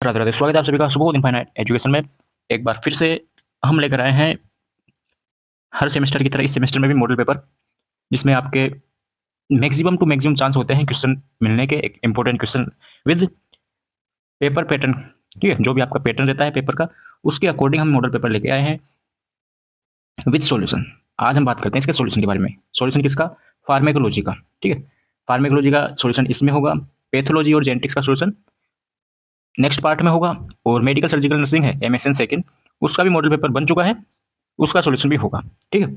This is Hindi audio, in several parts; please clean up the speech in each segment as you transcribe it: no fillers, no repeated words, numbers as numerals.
राधे राधे। स्वागत है आप सभी का सुबोध इनफाइनाइट एजुकेशन में। एक बार फिर से हम लेकर आए हैं हर सेमेस्टर की तरह इस सेमेस्टर में भी मॉडल पेपर, जिसमें आपके मैक्सिमम टू मैक्सिमम चांस होते हैं क्वेश्चन मिलने के, एक important question with paper pattern. ठीक है, जो भी आपका पैटर्न रहता है पेपर का, उसके अकॉर्डिंग हम मॉडल पेपर लेके आए हैं विद सॉल्यूशन। आज हम बात करते हैं इसके सॉल्यूशन के बारे में। सॉल्यूशन किसका? फार्मेकोलॉजी का। ठीक है, फार्मेकोलॉजी का सॉल्यूशन इसमें होगा। पैथोलॉजी और जेनेटिक्स का सॉल्यूशन नेक्स्ट पार्ट में होगा। और मेडिकल सर्जिकल नर्सिंग है MSN सेकेंड, उसका भी मॉडल पेपर बन चुका है, उसका सॉल्यूशन भी होगा। ठीक है,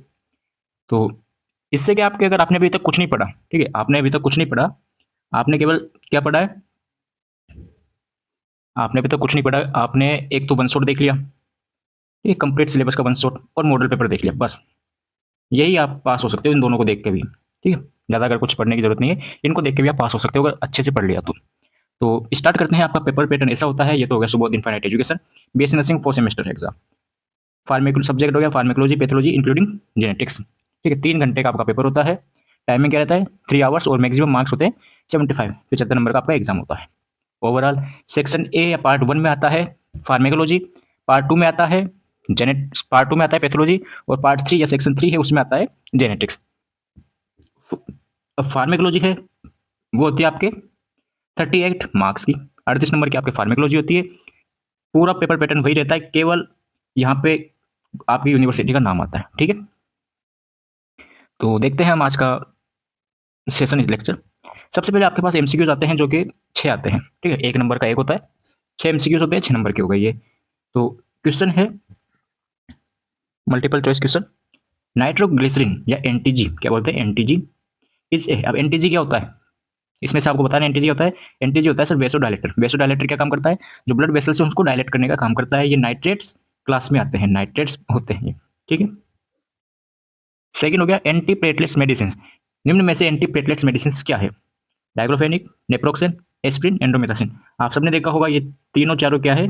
तो इससे क्या आपके, अगर आपने अभी तक कुछ नहीं पढ़ा, ठीक है, आपने अभी तक कुछ नहीं पढ़ा, आपने केवल क्या पढ़ा है, आपने अभी तक कुछ नहीं पढ़ा, आपने एक तो वन शॉट देख लिया, ठीक है, कंप्लीट सिलेबस का वन शॉट और मॉडल पेपर देख लिया, बस यही आप पास हो सकते हो इन दोनों को देख के भी। ठीक है, ज़्यादा अगर कुछ पढ़ने की जरूरत नहीं है, इनको देख के भी आप पास हो सकते हो अगर अच्छे से पढ़ लिया तो स्टार्ट करते हैं। आपका पेपर पैटर्न ऐसा होता है, ये तो हो गया Subodh infinite education BSc nursing 4 semester exam. Pharmacology subject हो गया, फार्मेकोलॉजी, पैथोलॉजी इंक्लूडिंग जेनेटिक्स। ठीक है, 3 घंटे का आपका पेपर होता है। टाइमिंग क्या रहता है? 3 आवर्स, और मैक्सिमम मार्क्स होते हैं 75 नंबर का आपका एग्जाम होता है। ओवरऑल सेक्शन ए या पार्ट 1 में आता है फार्मेकोलॉजी, पार्ट 2 में आता है पार्ट 2 में आता है पैथोलॉजी, और पार्ट 3 या सेक्शन 3 है उसमें आता है जेनेटिक्स। अब फार्मेकोलॉजी है वो होती है आपके 38 मार्क्स की, 38 नंबर की आपकी फार्मेकोलॉजी होती है। पूरा पेपर पैटर्न वही रहता है, केवल यहाँ पे आपकी यूनिवर्सिटी का नाम आता है। ठीक है, तो देखते हैं हम आज का सेशन लेक्चर। सबसे पहले आपके पास MCQs आते हैं, जो कि 6 आते हैं। ठीक है, 1 नंबर का एक होता है, 6 MCQs होते हैं, 6 नंबर के हो गए ये। तो क्वेश्चन है मल्टीपल चॉइस क्वेश्चन। नाइट्रोग्लिसरीन या NTG, क्या बोलते हैं NTG इस ए। अब NTG क्या होता है, इसमें से आपको बताना NTG होता है। NTG होता है सर वेसोडायलेटर। वेसोडायलेटर क्या काम करता है? जो ब्लड वेसल्स है उसको डायलेट करने का काम करता है। ये नाइट्रेट्स क्लास में आते हैं, नाइट्रेट्स होते हैं ये। ठीक है, सेकंड हो गया एंटी प्लेटलेट्स मेडिसिन। निम्न में से एंटी प्लेटलेट्स मेडिसिन क्या है? Diclofenac, naproxen, aspirin, indomethacin. आप सबने देखा होगा ये तीनों चारों क्या है?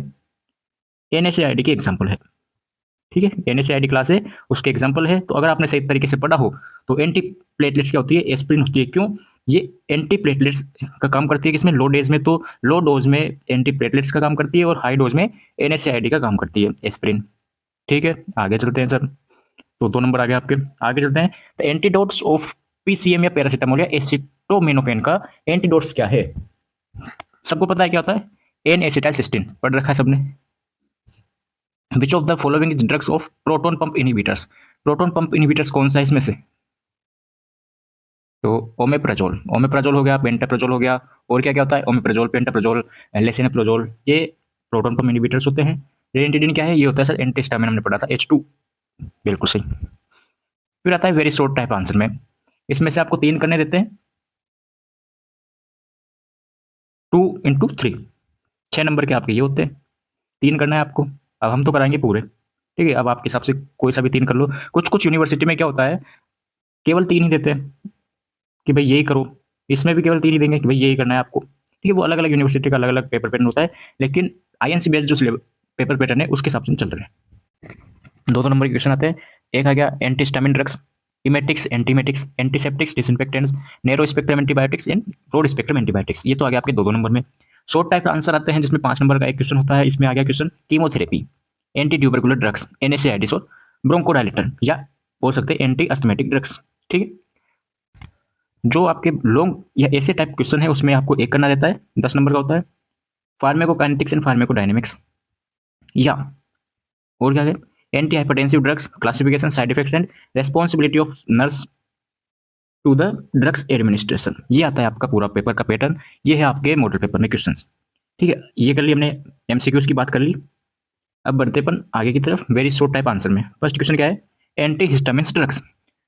NSAID के एग्जाम्पल है। ठीक है, NSAID क्लास है, उसके एग्जाम्पल है। तो अगर आपने सही तरीके से पढ़ा हो तो एंटी प्लेटलेट्स क्या होती है? एस्प्रिन होती है। क्यों? ये एंटी प्लेटलेट्स का काम करती है किसमें? लो डेज में। तो लो डोज में एंटी प्लेटलेट्स का काम करती है, और हाई डोज में NSAID का काम करती है एस्प्रिन। ठीक है, आगे चलते हैं सर। तो 2 नंबर आ गए आपके। आगे चलते हैं, तो एंटीडोट्स ऑफ PCM या पैरासीटामोल या एसिटोमिनोफेन का एंटीडोट्स क्या है? सबको पता है क्या होता है? N-एसिटाइलसिस्टीन, पढ़ रखा है सबने। Which of the following is drugs of proton pump inhibitors? Proton pump inhibitors कौन सा है इसमें से? तो ओमेप्राजोल, ओमेप्राजोल हो गया, पेंटाप्राजोल हो गया, और क्या क्या होता है? ओमेप्राजोल, पेंटाप्राजोल, लेसिनाप्राजोल, ये प्रोटोन पंप इनहिबिटर्स होते हैं। रेनिटिडिन क्या है? ये होता है सर एंटीहिस्टामिन, हमने पढ़ा था H2। बिल्कुल सही। फिर आता है वेरी शॉर्ट टाइप आंसर में। इसमें से आपको 3 करने देते हैं, 2 इंटू 3, 6 नंबर के आपके ये होते हैं, 3 करना है आपको। अब हम तो कराएंगे पूरे। ठीक है, अब आपके हिसाब से कोई सा भी 3 कर लो। कुछ कुछ यूनिवर्सिटी में क्या होता है, केवल 3 ही देते हैं कि भाई यही करो। इसमें भी केवल 3 ही देंगे कि भाई यही करना है आपको। ठीक है, वो अलग अलग यूनिवर्सिटी का अलग अलग पेपर पैटर्न होता है, लेकिन INC बेस्ड जो पेपर पैटर्न है उसके हिसाब से चल रहे हैं। 2 नंबर के क्वेश्चन आते हैं। एक आ गया antihistamine drugs, emetics, antiemetics, antiseptics, disinfectants, narrow spectrum antibiotics and broad spectrum antibiotics. ये तो आ गया आपके 2 नंबर में। शॉर्ट टाइप का आंसर आते हैं, जिसमें 5 नंबर का एक क्वेश्चन होता है। इसमें आ गया question chemotherapy, anti tubercular drugs, NSAIDs और ब्रोंकोडायलेटर, या बोल सकते हैं एंटी अस्थमेटिक ड्रग्स। ठीक है, जो आपके लॉन्ग या ऐसे टाइप क्वेश्चन है उसमें आपको एक करना रहता है, 10 नंबर का होता है। फार्मेकोकाइनेटिक्स एंड फार्मेकोडायनेमिक्स, या और क्या है? Anti hypertensive drugs, classification, side effects and responsibility of nurse to the drugs administration. ये आता है आपका पूरा पेपर का पैटर्न। ये है आपके मॉडल पेपर में क्वेश्चंस। ठीक है, ये कर ली हमने, MCQs की बात कर ली। अब बढ़ते अपन आगे की तरफ वेरी शॉर्ट टाइप आंसर में। फर्स्ट क्वेश्चन क्या है? Anti histamine drugs.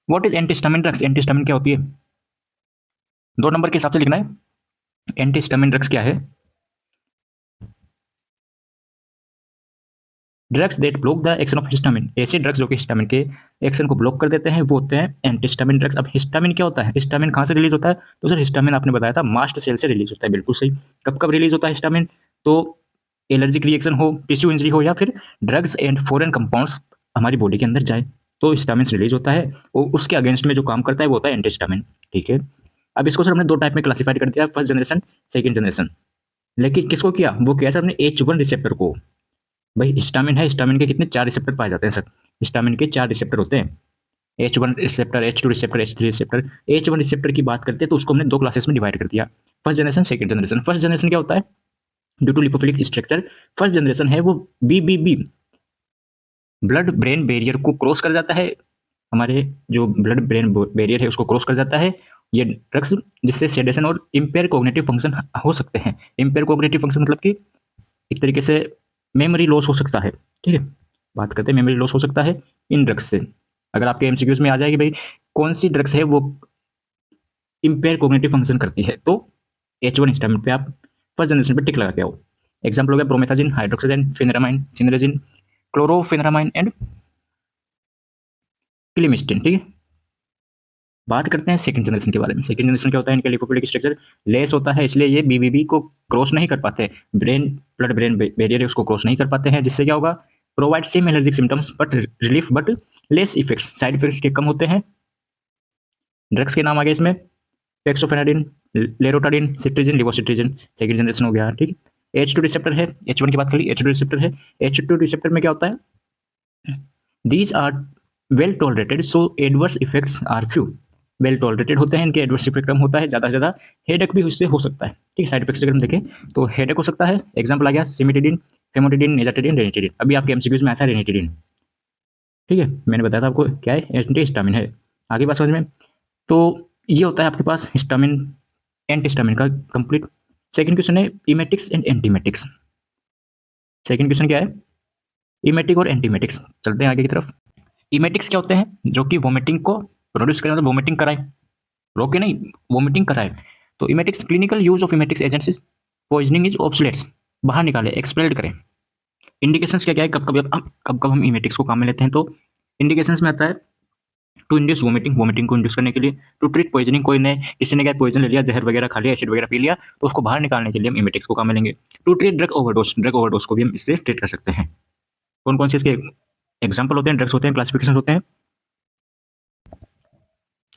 What is antihistamine drugs? Antihistamine क्या होती है? 2 नंबर के हिसाब से लिखना है। एंटीहिस्टामिन ड्रग्स क्या है? Drugs that block the action of histamine. ऐसे ड्रग्स जो कि हिस्टामिन के एक्शन को ब्लॉक कर देते हैं वो होते हैं एंटीहिस्टामिन ड्रग्स। अब हिस्टामिन क्या होता है? हिस्टामिन कहाँ से रिलीज होता है? तो सर हिस्टामिन आपने बताया था मास्ट सेल से रिलीज होता है। बिल्कुल सही। कब कब रिलीज होता है हिस्टामिन? तो एलर्जिक रिएक्शन हो, टिश्यू इंजरी हो, या फिर ड्रग्स एंड फॉरेन कंपाउंड्स हमारी बॉडी के अंदर जाए तो हिस्टामिन रिलीज होता है, और उसके अगेंस्ट में जो काम करता है वो होता है एंटीहिस्टामिन। ठीक है, अब इसको सर हमने 2 टाइप में क्लासिफाइड कर दिया, फर्स्ट जनरेशन, सेकेंड जनरेशन। लेकिन किसको किया, वो किया सर अपने H1 रिसेप्टर को। भाई हिस्टामिन है, हिस्टामिन के कितने 4 रिसेप्टर पाए जाते हैं सर, हिस्टामिन के 4 रिसेप्टर होते हैं, H1 receptor, H2 receptor, H3 receptor. H1 receptor की बात करते हैं तो उसको हमने दो क्लासेस में डिवाइड कर दिया, first generation second generation. First generation क्या होता है, due to lipophilic structure, first generation है वो BBB, ब्लड ब्रेन बैरियर को क्रॉस कर जाता है, हमारे जो ब्लड ब्रेन बैरियर है उसको क्रॉस कर जाता है ये ड्रग्स, जिससे सेडेशन और इम्पेयर कोग्निटिव फंक्शन हो सकते हैं। इम्पेयर कोग्निटिव फंक्शन मतलब कि एक तरीके से मेमोरी लॉस हो सकता है, ठीक है, बात करते हैं मेमोरी लॉस हो सकता है इन ड्रग्स से। अगर आपके एमसीक्यूज में आ जाएगी भाई कौन सी ड्रग्स है वो इम्पेयर कोग्निटिव फंक्शन करती है, तो H1 हिस्टामिन पे आप फर्स्ट जनरेशन पे टिक लगा के आओ। एग्जाम्पल हो गया प्रोमेथाजिन, हाइड्रोक्साजिन, फेनरामाइन, सिनरेजिन, क्लोरोफेनरामाइन एंड क्लिमिस्टिन, ठीक है। बात करते हैं सेकंड जनरेशन के बारे में। सेकंड जनरेशन क्या होता है, इनका लिपोफिलिक स्ट्रक्चर लेस होता है, इसलिए ये BBB को क्रॉस नहीं कर पाते, ब्रेन ब्लड ब्रेन बैरियर है उसको क्रॉस नहीं कर पाते हैं, जिससे क्या होगा, provide same allergic symptoms but relief but less effects, side effects के कम होते हैं। ड्रग्स के नाम आ गए इसमें, पेक्सोफेनाडिन, लेरोटाडिन, सिट्रिजिन, लिवोसिट्रिजिन, सेकंड जनरेशन हो गया, ठीक है। H2 रिसेप्टर है, H1 की बात करी, H2 रिसेप्टर है। H2 रिसेप्टर में क्या होता है, these are well tolerated so adverse effects are few, well tolerated होते हैं, इनके एडवर्स इफेक्ट कम होता है, ज़्यादा से ज़्यादा हेडेक भी उससे हो सकता है, ठीक है। साइड इफेक्ट्स अगर हम देखें तो हेडेक हो सकता है, एग्जाम्पल आ गया सिमिटिडिन, फेमोटिडिन, निजाटिडिन, रेनिटिडिन। अभी आपके एमसीक्यूज में आता है रेनिटिडिन, ठीक है, मैंने बताया था आपको क्या है, एंटी हिस्टामिन है। आगे बात समझ में, तो ये होता है आपके पास हिस्टामिन एंटी हिस्टामिन का कंप्लीट। सेकंड क्वेश्चन है emetics and antiemetics. Second question क्या है, इमेटिक और एंटीमेटिक्स। चलते हैं आगे की तरफ। इमेटिक्स क्या होते हैं, जो कि वोमिटिंग को प्रोड्यूस करें, मतलब वोमिटिंग कराए, रोके नहीं, वोमिटिंग कराए। तो emetics clinical use of emetics agents is poisoning is obsoletes, बाहर निकाले, एक्सपेल्ड करें। इंडिकेशंस क्या क्या है, कब कब हम इमेटिक्स को काम में लेते हैं, तो इंडिकेशंस में आता है टू इंड्यूस वोमिटिंग, वोमिटिंग को इंड्यूस करने के लिए, टू ट्रीट पॉइजनिंग, कोई ने किसी ने क्या पॉइजन ले लिया, जहर वगैरह खा लिया, एसिड वगैरह पी लिया, तो उसको बाहर निकालने के लिए हम इमेटिक्स को काम में लेंगे। To treat drug overdose, drug overdose को भी हम इससे ट्रीट कर सकते हैं। कौन कौन से इसके एग्जाम्पल होते हैं, ड्रग्स होते हैं, क्लासिफिकेशन होते हैं,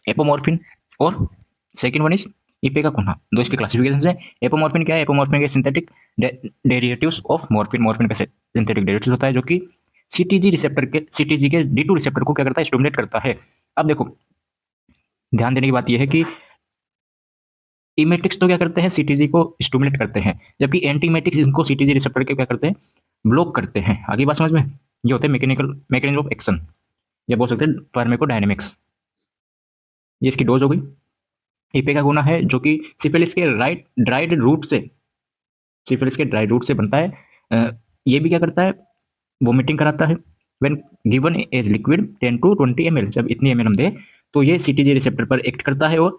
एपोमॉर्फिन और सेकंड वन इज इपेकाकुना, दो इसके क्लासिफिकेशन है। एपोमॉर्फिन क्या है, एपोमॉर्फिन के synthetic derivatives of morphine, morphine का सिंथेटिक डेरिवेटिव होता है जो कि सीटीजी के D2 रिसेप्टर को क्या करता है, स्टिमुलेट करता है। अब देखो ध्यान देने की बात यह है कि इमेटिक्स तो क्या करते हैं, सीटीजी को स्टिमुलेट करते हैं, जबकि एंटीमेटिक्स इनको सीटीजी रिसेप्टर के क्या करते हैं, ब्लॉक करते हैं। आगे बात समझ में, ये होते हैं मैकेनिकल मैकेनिज्म ऑफ एक्शन, या बोल सकते हैं फार्माकोडायनेमिक्स। ये इसकी डोज हो गई। इपे का गुना है जो कि सिफिलिस के ड्राइड रूट से, सिफिलिस के ड्राइड रूट से बनता है। ये भी क्या करता है, वोमिटिंग कराता है। When given as liquid 10 to 20 ml, जब इतनी ml हम दे तो ये सीटीजी रिसेप्टर पर एक्ट करता है और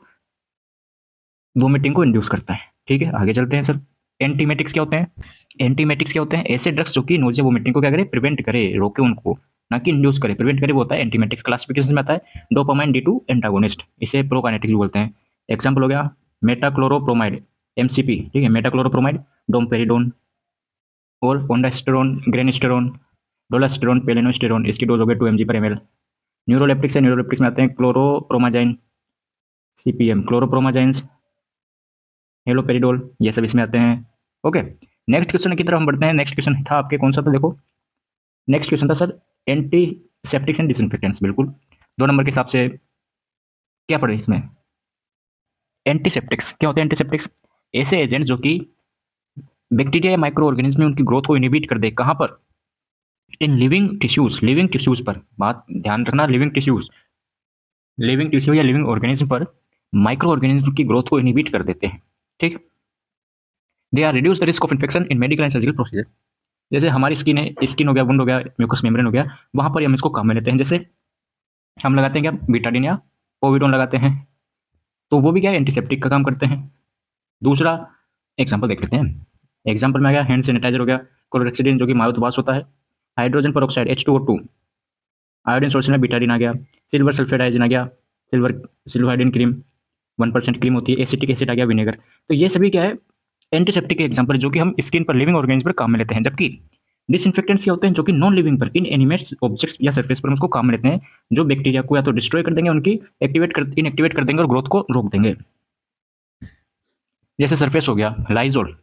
वोमिटिंग को इंड्यूस करता है, ठीक है। आगे चलते हैं सर, एंटीमेटिक्स क्या होते हैं। एंटीमेटिक्स क्या होते हैं, ऐसे ड्रग्स जो कि नोजिया वोमिटिंग को क्या करे, प्रिवेंट करे, रोके उनको, ना कि इंड्यूस करे, प्रिवेंट करे, वो होता है एंटीमेटिक्स। क्लासिफिकेशन में आता है डोपामाइन D2 एंटागोनिस्ट, इसे प्रोकाइनेटिक भी बोलते हैं। एग्जाम्पल हो गया मेटाक्लोरोप्रोमाइड, MCP, ठीक है, मेटाक्लोरोप्रोमाइड, डोमपेरिडोन और ओंडास्टेरोन, ग्रेनिस्टेरोन, डोलास्टेरोन, पेलेनोस्टेरोन, इसकी डोज हो गई 2 mg पर ml। न्यूरोलेप्टिक्स है, न्यूरोलेप्टिक्स में आते हैं क्लोरोप्रोमाजाइन, CPM, क्लोरोप्रोमाजाइंस, हेलोपेरिडोल, ये सब इसमें आते हैं। ओके, नेक्स्ट क्वेश्चन की तरफ हम बढ़ते हैं। नेक्स्ट क्वेश्चन था आपके कौन सा था, देखो नेक्स्ट क्वेश्चन था सर एंटीसेप्टिक्स एंड डिसइंफेक्टेंट्स। बिल्कुल 2 नंबर के हिसाब से क्या पढ़े इसमें, एंटीसेप्टिक्स क्या होते हैं। एंटीसेप्टिक्स ऐसे एजेंट जो कि बैक्टीरिया या माइक्रो ऑर्गेनिज्म में उनकी ग्रोथ को इनहिबिट कर दे, कहाँ पर, in living tissues, living tissues पर, बात ध्यान रखना, लिविंग टिश्यूज, लिविंग टिश्यू या लिविंग ऑर्गेनिज्म पर माइक्रो ऑर्गेनिज्म की ग्रोथ को इनहिबिट कर देते हैं, ठीक। They are reduce the risk of infection in medical and surgical procedure. जैसे हमारी स्किन है, स्किन हो गया, वुंड हो गया, म्यूकस मेम्ब्रेन हो गया, वहाँ पर हम इसको काम में लेते हैं। जैसे हम लगाते हैं क्या, बीटाडिन या पोविडोन लगाते हैं, तो वो भी क्या है, एंटीसेप्टिक का काम करते हैं। दूसरा एग्जाम्पल देख लेते हैं। एग्जाम्पल में आ गया हैंड सैनिटाइजर हो गया, क्लोरोक्सीडिन जो कि माउथ वॉश होता है, hydrogen peroxide H2O2, iodine solution में बीटाडिन आ गया, सिल्वर सल्फेट आयोडीन आ गया, सिल्वाइडिन क्रीम 1% क्रीम होती है, एसिटिक एसिड आ गया, विनेगर। तो ये सभी क्या है, एंटीसेप्टिक के एग्जाम्पल जो कि हम स्किन पर, लिविंग ऑर्गेनिज्म पर काम में लेते हैं। जबकि डिसइंफेक्टेंट्स क्या होते हैं, जो कि नॉन लिविंग पर, इन एनिमेट्स ऑब्जेक्ट्स या सरफेस पर उसको काम में लेते हैं, जो बैक्टीरिया को या तो डिस्ट्रॉय कर देंगे, उनकी इनएक्टिवेट कर देंगे और ग्रोथ को रोक देंगे। जैसे सरफेस हो गया लाइजोल,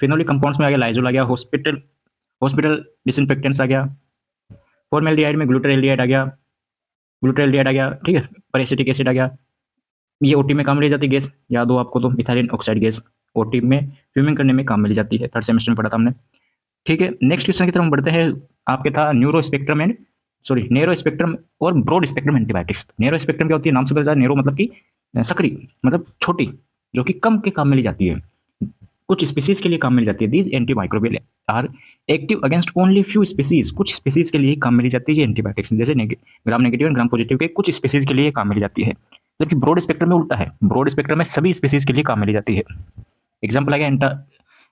फिनोलिक कंपाउंड्स में आ गया लाइजोल आ गया, हॉस्पिटल डिसइंफेक्टेंट्स आ गया, फॉर्मेल्डिहाइड में ग्लूटारेल्डिहाइड आ गया, ठीक है, पर एसिटिक एसिड आ गया। ये ओटी में काम में ली जाती है गैस, याद हो आपको तो, मिथाइलिन ऑक्साइड गैस ओटी में फ्यूमिंग करने में काम में ली जाती है, थर्ड सेमेस्टर में पढ़ा था हमने। ठीक है, नेक्स्ट क्वेश्चन की तरफ हम बढ़ते हैं। आपके था नैरो स्पेक्ट्रम और broad spectrum antibiotics. Narrow spectrum क्या होती है, नाम से पता चला, नैरो मतलब कि सकरी, मतलब छोटी, जो कि कम के काम में ली जाती है, कुछ स्पीसीज के लिए काम में ली जाती है। These anti microbial are active against only few species, कुछ स्पीसीज के लिए काम में ली जाती है एंटीबायोटिक्स, जैसे gram negative and gram positive के कुछ स्पीसीज के लिए काम में ली जाती है। जबकि ब्रॉड स्पेक्ट्रम में उल्टा है, ब्रॉड स्पेक्ट्रम में सभी स्पीसीज के लिए काम में ली जाती है। एग्जाम्पल आ गया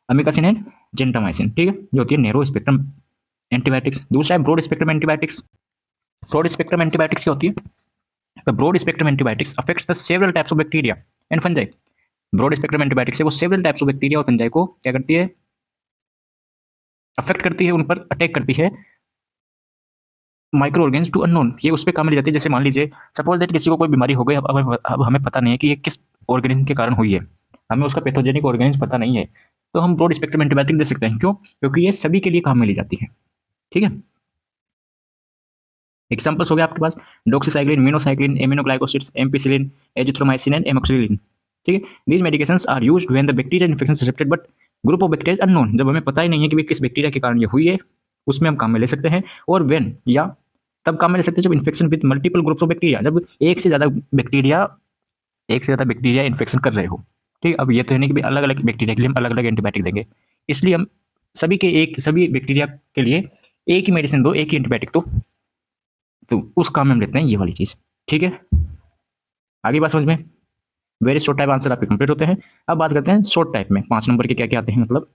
अमिकासिन एंड जेंटामाइसिन, ठीक है, ये होती है नैरो स्पेक्ट्रम एंटीबायोटिक्स। दूसरा है broad spectrum antibiotics. Broad spectrum antibiotics क्या होती है? The broad spectrum antibiotics affects the several types of bacteria and fungi. Broad spectrum antibiotics से वो सेवरल टाइप्स ऑफ बैक्टीरिया और फंजाई को क्या करती है, अफेक्ट करती है, उन पर अटैक करती है। माइक्रो ऑर्गेन्स टू अननोन, ये उस पर काम में जाती है। जैसे मान लीजिए सपोज दैट किसी को कोई बीमारी हो गई, अब हमें पता नहीं है कि ये किस ऑर्गेनिज्म के कारण हुई है, हमें उसका पैथोजेनिक ऑर्गेनिज्म पता नहीं है, तो हम ब्रॉड स्पेक्ट्रम एंटीबायोटिक दे सकते हैं। क्यों? क्योंकि ये सभी के लिए काम में ली जाती है। ठीक है, एग्जांपल्स हो गए आपके पास doxycycline, minocycline, aminoglycosides, ampicillin, azithromycin and amoxicillin. ठीक है, these medications are used when the bacterial infection suspected but group of bacteria unknown, जब हमें पता ही नहीं है कि किस बैक्टीरिया के कारण ये हुई है, उसमें हम काम में ले सकते हैं। और व्हेन, या तब काम में ले सकते हैं जब infection with multiple groups of bacteria, जब एक से ज़्यादा बैक्टीरिया इन्फेक्शन कर रहे हो। ठीक है, अब ये तो है नहीं कि अलग अलग बैक्टीरिया के लिए हम अलग अलग एंटीबायोटिक देंगे, इसलिए हम सभी बैक्टीरिया के लिए एक ही मेडिसिन दो, एक ही एंटीबायोटिक दो, तो उस काम में हम लेते हैं ये वाली चीज़। ठीक है, आगे बात समझ में। वेरी शॉर्ट टाइप आंसर आपके कंप्लीट होते हैं। अब बात करते हैं शॉर्ट टाइप में 5 नंबर के क्या क्या आते हैं, मतलब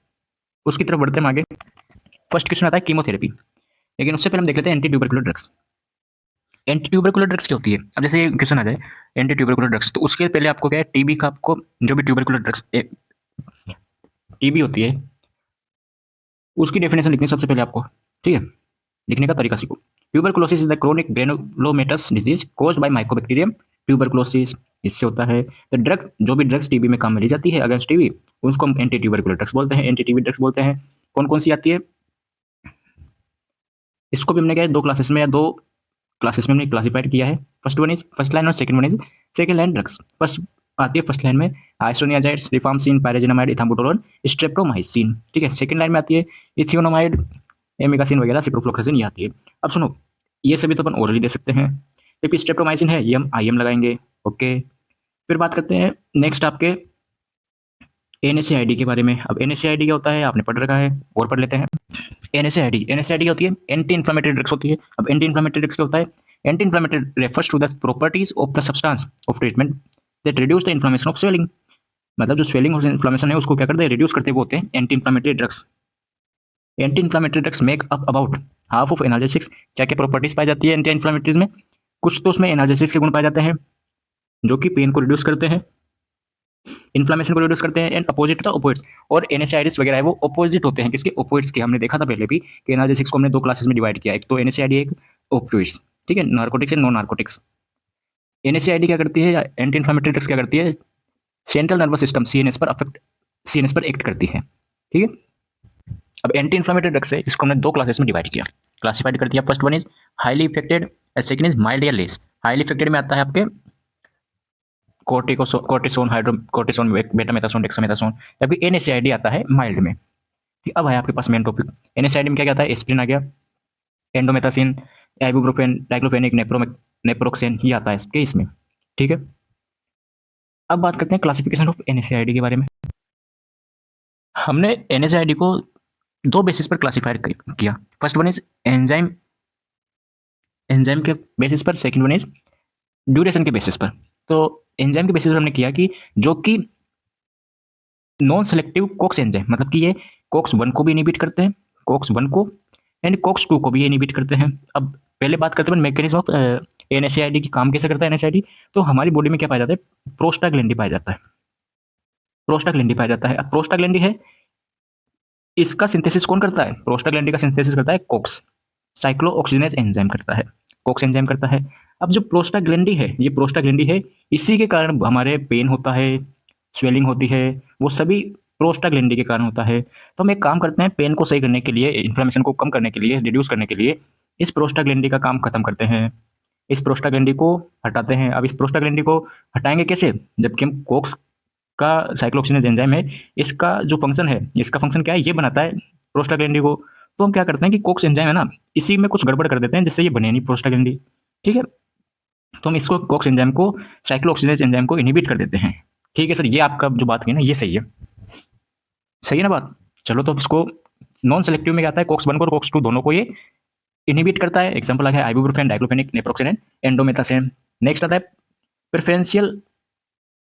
उसकी तरफ बढ़ते हैं आगे। फर्स्ट क्वेश्चन आता है कीमोथेरेपी, लेकिन उससे पहले हम देख लेते हैं anti tubercular drugs. Anti tubercular drugs क्या होती है? अब जैसे क्वेश्चन आ जाए एंटी ट्यूबरकुलर ड्रग्स, तो उसके पहले आपको क्या है, टीबी का, आपको जो भी ट्यूबरकुलर ड्रग्स टीबी होती है उसकी डेफिनेशन लिखनी सबसे पहले आपको। ठीक है, लिखने का तरीका सीखो। Tuberculosis is the chronic granulomatous disease caused by Mycobacterium tuberculosis, इससे होता है। द ड्रग, जो भी ड्रग्स टीबी में काम में ली जाती है अगेंस्ट टीबी, उसको हम एंटी ट्यूबरकुलर ड्रग्स बोलते हैं, एंटी टीबी ड्रग्स बोलते हैं। कौन कौन सी आती है? इसको भी हमने क्या है, दो क्लासेस में हमने क्लासिफाइड किया है। फर्स्ट लाइन और second one is second line drugs. First आती है फर्स्ट लाइन में आइसोनियाजाइड्स, रिफार्मसिन, पायरेजिनामाइड, इथाम्बुटोलोन, स्ट्रेप्टोमाइसिन। ठीक है, सेकंड लाइन में आती है इथियोनामाइड, एमिकासिन वगैरह, सिप्रोफ्लोक्सासिन, ये आती है। अब सुनो, ये सभी तो अपन ओरली दे सकते हैं, जबकि स्ट्रेप्टोमाइसिन है ये हम आईएम लगाएंगे। ओके, फिर बात करते हैं नेक्स्ट आपके एनएसएआईडी के बारे में। अब एनएसएआईडी क्या होता है, आपने पढ़ रखा है, और पढ़ लेते हैं। एनएसएआईडी होती है एंटी इन्फ्लेमेटरी ड्रग्स होती है। अब एंटी इन्फ्लेमेटरी ड्रग्स क्या होता है? Anti inflammatory refers to the properties of the substance of treatment that reduce the inflammation of swelling, मतलब जो स्वेलिंग और इन्फ्लेमेशन है उसको क्या करते हैं, रिड्यूस करते हुए होते हैं anti inflammatory drugs. Anti inflammatory drugs make up about half of analgesics. क्या क्या प्रॉपर्टीज पाई जाती है एंटी इन्फ्लेमेटरीज में? कुछ तो उसमें एनाल्जेसिक्स के गुण पाए जाते हैं जो कि पेन को रिड्यूस करते हैं, इन्फ्लेमेशन को रिड्यूस करते हैं, एंड अपोजिट द ओपोइड्स। और एनएसएआईडीज वगैरह है वो अपोजिट होते हैं किसके? ओपोइड्स के। हमने देखा था पहले भी कि एनाल्जेसिक्स को हमने दो क्लासेस में डिवाइड किया, एक तो एनएसएआईडी, एक ओपियोइड्स। ठीक है, narcotics and non narcotics. NSAID क्या करती है, एंटी इन्फ्लेमेटरी ड्रग्स क्या करती है, सेंट्रल नर्वस सिस्टम सीएनएस पर एक्ट करती है। ठीक है, अब एंटी इन्फ्लेमेटरी ड्रग्स है, इसको हमने दो क्लासेस में डिवाइड किया, क्लासिफाइड कर दिया। First one is highly affected, second is mild या लेस। हाईली इफेक्टेड में आता है आपके कोर्टिसोन, हाइड्रोकोर्टिसोन, बेटामेथासोन, डेक्सामेथासोन, जबकि एनएसएआईडी आता है माइल्ड में। ठीक, अब है आपके पास मेन टॉपिक। एनएसएआईडी में क्या आता है, एस्प्रिन आ गया, एंडोमेथासिन, आइबुप्रोफेन, डाइक्लोफेनिक, नेप्रोक्सेन, ये आता है इसके इसमें। ठीक है, अब बात करते हैं क्लासिफिकेशन ऑफ एनएसएआईडी के बारे में। हमने एनएसएआईडी को दो बेसिस पर क्लासिफाई किया। फर्स्ट वन इज एंजाइम के बेसिस पर, सेकंड वन इज ड्यूरेशन के बेसिस पर। तो एंजाइम के बेसिस पर हमने किया कि जो कि नॉन सेलेक्टिव कोक्स एंजाइम, मतलब कि ये कोक्स 1 को भी इनहिबिट करते हैं, कोक्स 1 को, एंड कोक्स 2 को भी इनहिबिट करते हैं। अब पहले बात करते हैं मैकेनिज्म ऑफ एनएसएआईडी की, काम कैसे करता है एनएसएआईडी। तो हमारी बॉडी में क्या पाया जाता है, प्रोस्टाग्लैंडिन पाया जाता है, प्रोस्टाग्लैंडिन पाया जाता है। अब प्रोस्टाग्लैंडिन है, इसका सिंथेसिस कौन करता है? प्रोस्टाग्लैंडिन का सिंथेसिस करता है कोक्स, साइक्लोऑक्सीजनेज एंजाइम करता है, कोक्स एंजाइम करता है। अब जो प्रोस्टाग्लैंडिन है, ये प्रोस्टाग्लैंडिन है, इसी के कारण हमारे पेन होता है, स्वेलिंग होती है, वो सभी प्रोस्टाग्लैंडिन के कारण होता है। तो हम एक काम करते हैं, पेन को सही करने के लिए, इन्फ्लेमेशन को कम करने के लिए, रिड्यूस करने के लिए इस प्रोस्टाग्लैंडिन का काम खत्म करते हैं, इस प्रोस्टाग्लैंडिन को हटाते हैं। अब इस प्रोस्टाग्लैंडिन को हटाएंगे कैसे, जबकि हम कोक्स का साइक्लोऑक्सीजनेज एंजाइम है, इसका जो फंक्शन है, इसका फंक्शन क्या है, ये बनाता है प्रोस्टाग्लैंडिन को। तो हम क्या करते हैं कि कोक्स एंजाइम है ना, इसी में कुछ गड़बड़ कर देते हैं जिससे ये बने नहीं प्रोस्टाग्लैंडिन। ठीक है, तो हम इसको कोक्स एंजाइम को, साइक्लोऑक्सीजनेज एंजाइम को इनहिबिट कर देते हैं। ठीक है सर, ये आपका जो बात की ना, ये सही है, सही है ना बात। चलो, तो इसको नॉन सेलेक्टिव में क्या आता है, कोक्स 1 और कोक्स 2 दोनों को ये इनहिबिट करता है। एग्जांपल आ गया ibuprofen, diclofenac, naproxen and indomethacin. Next आता है प्रेफरेंशियल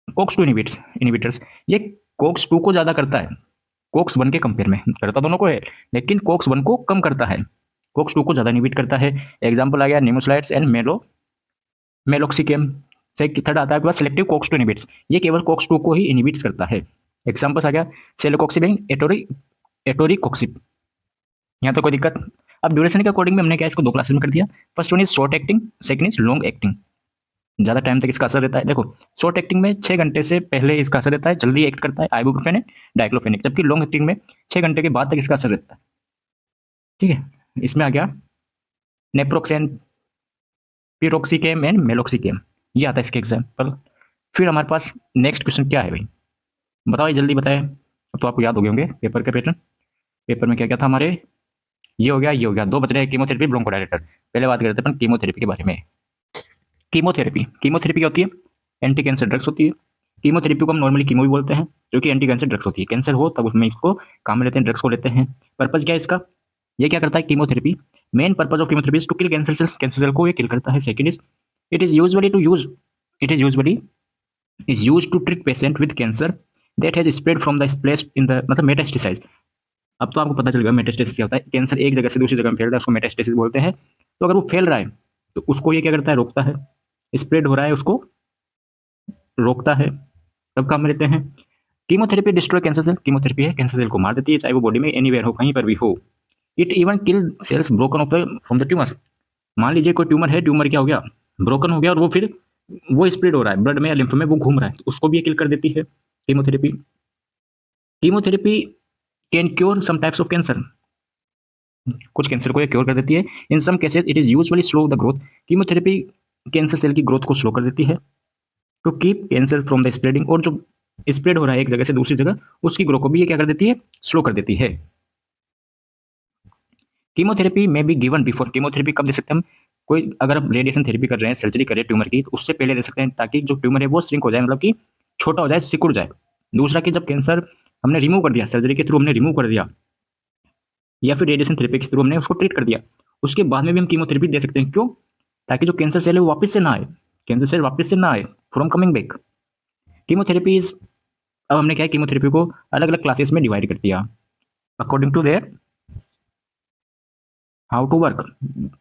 कोक्स 2 इनहिबिटर्स, ये कोक्स 2 को ज़्यादा करता है, कोक्स 1 के कंपेयर में करता दोनों को है, लेकिन कोक्स 1 को कम करता है, कोक्स 2 को ज़्यादा इनहिबिट करता है। एग्जांपल आ गया निमोसलाइड्स एंड मेलोक्सिकेम। से थर्ड आता है आपके पास सिलेक्टिव कोक्स 2 इनहिबिट्स, ये केवल कोक्स 2 को ही इनहिबिट्स करता है। एग्जांपल्स आ गया सेलोकॉक्सिब, एटोरिकॉक्सिब। यहाँ तो कोई दिक्कत। अब ड्यूरेशन के अकॉर्डिंग में हमने क्या इसको 2 क्लासेस में कर दिया। First one is short acting, second is long acting. ज़्यादा टाइम तक इसका असर रहता है। देखो, शॉर्ट एक्टिंग में 6 घंटे से पहले इसका असर रहता है, जल्दी एक्ट करता है, आइबुप्रोफेन, डाइक्लोफेनिक। जबकि लॉन्ग एक्टिंग में 6 घंटे के बाद तक इसका असर रहता है। ठीक है, इसमें आ गया नेप्रोक्सेन, पिरोक्सिकेम एंड मेलोक्सिकेम, ये आता है इसके एग्जाम्पल। फिर हमारे पास नेक्स्ट क्वेश्चन क्या है भाई, बताओ, ये जल्दी बताए। अब तो आपको याद हो गए होंगे पेपर के पैटर्न। पेपर में क्या क्या था हमारे, ये हो गया, ये हो गया, 2 बच रहे हैं, कीमोथेरेपी, ब्रोंकोडायलेटर। पहले बात करते हैं अपन कीमोथेरेपी के बारे में। कीमोथेरेपी क्या होती है, एंटी कैंसर ड्रग्स होती है। कीमोथेरेपी को हम नॉर्मली कीमो भी बोलते हैं, जो कि एंटी कैंसर ड्रग्स होती है। कैंसर हो तब उसमें इसको काम में लेते हैं, ड्रग्स को लेते हैं। पर्पज क्या है इसका, ये क्या करता है chemotherapy, main purpose of chemotherapy is to kill cancer cells, cancer cell को ये किल करता है। Second is it is usually to treat patient with cancer that has spread from the place in the, मतलब मेटास्टेसाइज। अब तो आपको पता चल गया मेटास्टेसिस क्या होता है। कैंसर एक जगह से दूसरी जगह में फैलता है, उसको मेटास्टेसिस बोलते हैं। तो अगर वो फैल रहा है तो उसको ये क्या करता है, रोकता है। स्प्रेड हो रहा है उसको रोकता है, तब काम में लेते हैं। Chemotherapy destroy cancer cell, chemotherapy है कैंसर सेल को मार देती है, चाहे वो बॉडी में एनीवेयर हो, कहीं पर भी हो। It even kill cells broken off from the tumours. मान लीजिए कोई ट्यूमर है, ट्यूमर क्या हो गया, ब्रोकन हो गया, और वो फिर वो स्प्रेड हो रहा है ब्लड में या लिम्फ में, वो घूम रहा है, तो उसको भी ये किल कर देती है chemotherapy. Chemotherapy can cure some types of cancer, कुछ कैंसर को ये क्योर कर देती है। In some cases it is usually slow the growth, chemotherapy cancer cell की ग्रोथ को स्लो कर देती है to keep cancer from the spreading, और जो स्प्रेड हो रहा है एक जगह से दूसरी जगह, उसकी ग्रोथ को भी ये क्या कर देती है, स्लो कर देती है। कीमोथेरेपी में भी गिवन बिफोर, कीमोथेरेपी कब दे सकते हैं हम, कोई अगर आप रेडिएशन थेरेपी कर रहे हैं, सर्जरी कर रहे हैं ट्यूमर की, तो उससे पहले दे सकते हैं, ताकि जो ट्यूमर है वो श्रिंक हो जाए, मतलब कि छोटा हो जाए, सिकुड़ जाए। दूसरा कि जब कैंसर हमने रिमूव कर दिया, सर्जरी के थ्रू हमने रिमूव कर दिया, या फिर रेडिएशन थेरेपी के थ्रू हमने उसको ट्रीट कर दिया, उसके बाद में भी हम कीमोथेरेपी दे सकते हैं। क्यों, ताकि जो कैंसर सेल है वो वापस से ना आए, कैंसर सेल वापस से ना आए, from coming back. Chemotherapy is, अब हमने क्या है, कीमोथेरेपी को अलग अलग क्लासेस में डिवाइड कर दिया according to their how to work,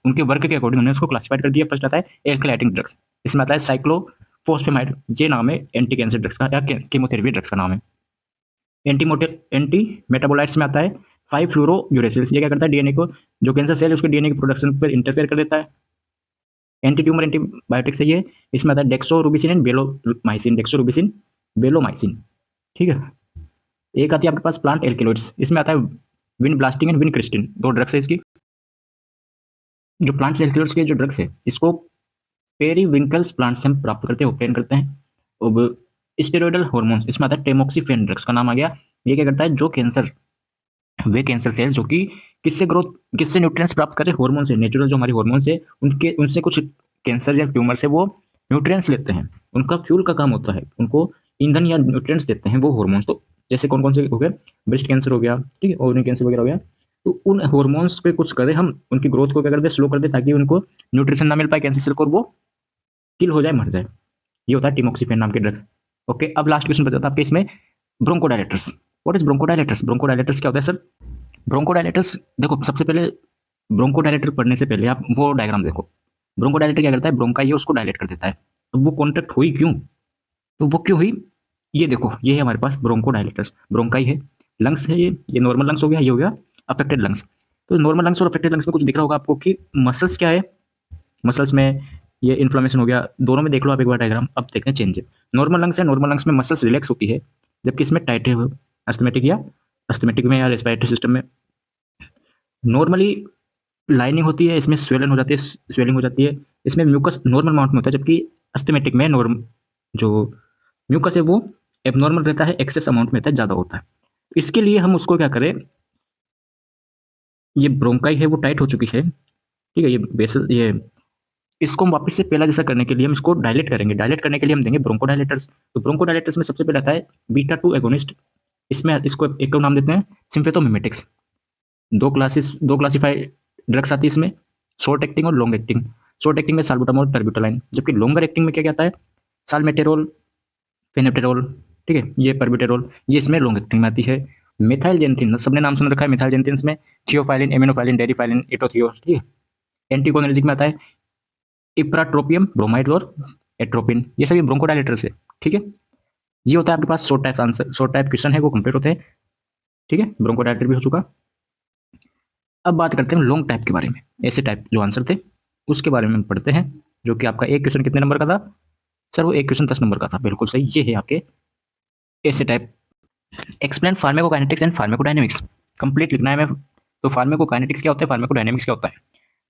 उनके वर्क के अकॉर्डिंग हमने उसको क्लासिफाइड कर दिया। फर्स्ट आता है एल्कलाइटिंग ड्रग्स, इसमें आता है साइक्लोफॉस्फेमाइड, ये नाम है एंटी कैंसर ड्रग्स का, या कीमोथेरेपी ड्रग्स का नाम है। एंटी मेटाबोलाइट्स में आता है 5 फ्लोरोयूरेसिल्स, ये क्या करता है, डीएनए को, जो कैंसर सेल है उसके डीएनए की प्रोडक्शन पर इंटरफेयर कर देता है। एंटी ट्यूमर एंटीबायोटिक्स है ये, इसमें आता है डेक्सोरुबिसिन एंड बेलोमाइसिन, ठीक है। एक आती है आपके पास प्लांट एल्केलॉइड्स, इसमें आता है विनब्लास्टिन एंड विनक्रिस्टिन, 2 ड्रग्स है इसकी। जो प्लांट एल्केलॉइड्स के जो ड्रग्स है, इसको पेरीविंकल्स प्लांट से हम प्राप्त करते हैं, ऑब्टेन करते हैं। अब स्टेरॉइडल हार्मोन्स, इसमें आता है टेमोक्सिफेन, ड्रग्स का नाम आ गया। ये क्या करता है, जो कैंसर, वे कैंसर सेल्स जो कि किससे न्यूट्रिएंट्स प्राप्त कर रहे हैं, हार्मोन से, नेचुरल जो हमारे हार्मोन्स है, उनसे कुछ कैंसर या ट्यूमर से वो न्यूट्रिएंट्स लेते हैं, उनका फ्यूल का काम होता है, उनको ईंधन या न्यूट्रिएंट्स देते हैं वो हार्मोन्स। तो जैसे कौन कौन से हो गए, ब्रेस्ट कैंसर हो गया, ठीक है, ओवरी कैंसर वगैरह हो गया, तो उन हार्मोन्स पे कुछ करें हम, उनकी ग्रोथ को क्या करते हैं, स्लो कर दे, ताकि उनको न्यूट्रिशन ना मिल पाए कैंसर सेल को, और वो किल हो जाए, मर जाए। ये होता है टिमोक्सिफेन नाम के ड्रग्स। ओके, अब लास्ट क्वेश्चन बचा था आपके इसमें, bronchodilators. What is bronchodilators, bronchodilators क्या होता है सर। ब्रोंकोडायलेटर्स, देखो सबसे पहले ब्रोंकोडायलेटर पढ़ने से पहले आप वो डायग्राम देखो। ब्रोंकोडायलेटर क्या करता है, ब्रोंकाई है उसको डायलेट कर देता है। तो वो कॉन्ट्रैक्ट हुई क्यों, तो वो क्यों हुई, ये देखो, ये है हमारे पास ब्रोंकोडायलेटर्स, ब्रोंकाई है, लंग्स है, ये नॉर्मल लंग्स हो गया, ये हो गया अफेक्टेड लंग्स। तो नॉर्मल लंग्स और अफेक्टेड लंग्स में कुछ दिख रहा होगा आपको कि मसल्स क्या है, मसल्स में ये इन्फ्लेमेशन हो गया, दोनों में देख लो आप एक बार डायग्राम। अब देखते हैं चेंज। नॉर्मल लंग्स है, नॉर्मल लंग्स में मसल्स रिलैक्स होती है, जबकि इसमें टाइट है, अस्थमेटिक या अस्थमेटिक में या रेस्पिरेटरी सिस्टम में नॉर्मली लाइनिंग होती है, इसमें स्वेलन हो जाती है, स्वेलिंग हो जाती है, इसमें म्यूकस नॉर्मल अमाउंट में होता है, जबकि अस्थमेटिक में नॉर्मल जो म्यूकस है वो एबनॉर्मल रहता है, एक्सेस अमाउंट में रहता है, ज़्यादा होता है। इसके लिए हम उसको क्या करें, ये ब्रोंकाई है वो टाइट हो चुकी है, ठीक है, ये बेसल ये इसको हम वापस से पहला जैसा करने के लिए हम इसको डायलेट करेंगे। डायलेट करने के लिए हम देंगे ब्रोंकोडायलेटर्स। तो ब्रोंकोडायलेटर्स में सबसे पहले आता है बीटा 2 एगोनिस्ट। इसमें इसको एक को नाम देते हैं सिम्फेथोमिमेटिक्स। दो क्लासिफाई ड्रग्स आती है इसमें, शॉर्ट एक्टिंग और लॉन्ग एक्टिंग। शॉर्ट एक्टिंग में साल्बुटामोल, टर्बिटोलाइन, जबकि लॉन्गर एक्टिंग में क्या क्या आता है, सालमेटेरोल, फेनेप्टेरोल, ठीक है, ये परबिटेरोल, ये इसमें लॉन्ग एक्टिंग में आती है। मिथाइलजेंथिन, सबने नाम सुन रखा है मिथाइलजेंथिन में, थियोफाइलिन, एमिनोफाइलिन, डेरिफाइलिन, इटोथियो, ठीक है। एंटीकोलिनर्जिक में आता है इप्राट्रोपियम, ब्रोमाइड और एट्रोपिन, ये सभी ब्रोंकोडायलेटर्स है, ठीक है। ये होता है आपके पास short type answer, short type question है वो कंप्लीट होते हैं, ठीक है, ब्रोंकोडायलेटर भी हो चुका। अब बात करते हैं लॉन्ग टाइप के बारे में, ऐसे टाइप जो आंसर थे उसके बारे में हम पढ़ते हैं, जो कि आपका एक क्वेश्चन कितने नंबर का था सर, वो एक क्वेश्चन 10 नंबर का था, बिल्कुल सही, ये है आपके ऐसे type. Explain pharmacokinetics and pharmacodynamics, complete लिखना है मैं। तो फार्माकोकाइनेटिक्स क्या होता है, फार्माकोडायनेमिक्स क्या होता है,